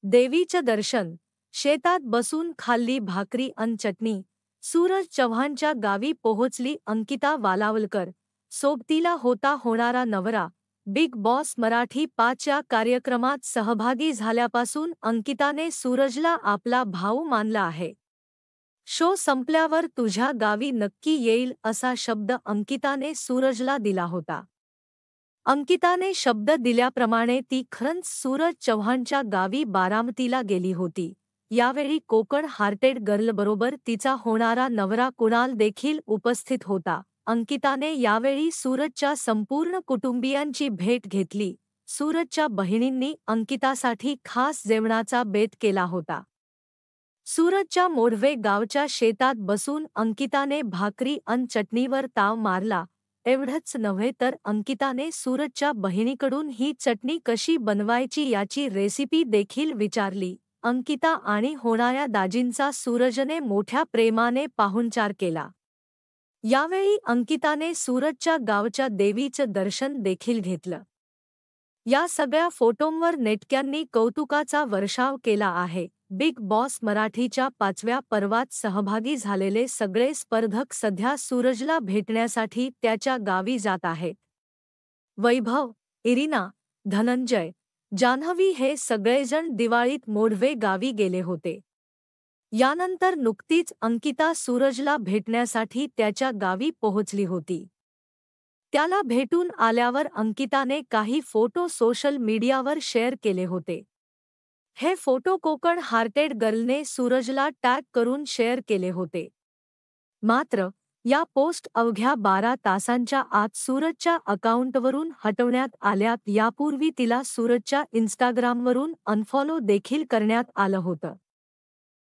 देवीचं दर्शन, शेतात बसून खाल्ली भाकरी अन चटणी, सूरज चव्हाणच्या गावी पोहोचली अंकिता वालावलकर, सोबतीला होता होणारा नवरा. बिग बॉस मराठी 5च्या कार्यक्रमात सहभागी झाल्यापासून अंकिताने सूरजला आपला भाऊ मानला आहे. शो संपल्यावर तुझ्या गावी नक्की येईल असा शब्द अंकिताने सूरजला दिला होता. अंकिताने शब्द दिल्याप्रमाणे ती खरंच सूरज चव्हाणच्या गावी बारामतीला गेली होती. यावेळी कोकण हार्टेड गर्लबरोबर तिचा होणारा नवरा कुणाल देखील उपस्थित होता. अंकिताने यावेळी सूरजच्या संपूर्ण कुटुंबियांची भेट घेतली. सूरजच्या बहिणींनी अंकितासाठी खास जेवणाचा बेत केला होता. सूरजच्या मोढवे गावच्या शेतात बसून अंकिताने भाकरी अन चटणीवर ताव मारला. एवढंच नव्हे तर अंकिताने सूरजच्या बहिणीकडून ही चटणी कशी बनवायची याची रेसिपी देखील विचारली. अंकिता आणि होणाऱ्या दाजींचा सूरजने मोठ्या प्रेमाने पाहुणचार केला. यावेळी अंकिताने सूरजच्या गावच्या देवीचं दर्शन देखील घेतलं. या सगळ्या फोटोंवर नेटक्यांनी कौतुकाचा वर्षाव केला आहे. बिग बॉस मराठीच्या 5व्या पर्वात सहभागी झालेले सगळे स्पर्धक सध्या सूरजला भेटण्यासाठी त्याच्या गावी जात आहेत. वैभव, इरिना, धनंजय, जान्हवी हे सगळेजण दिवाळीत मोढवे गावी गेले होते. यानंतर नुकतीच अंकिता सूरजला भेटण्यासाठी त्याच्या गावी पोहोचली होती. त्याला भेटून आल्यावर अंकिताने काही फोटो सोशल मीडियावर शेअर केले होते. हे फोटो कोकण हार्टेड गर्लने सूरजला टॅग करून शेअर केले होते. मात्र या पोस्ट अवघ्या 12 तासांच्या आत सूरजच्या अकाउंटवरून हटवण्यात आल्यात. यापूर्वी तिला सूरजच्या इन्स्टाग्रामवरून अनफॉलो देखील करण्यात आलं होतं.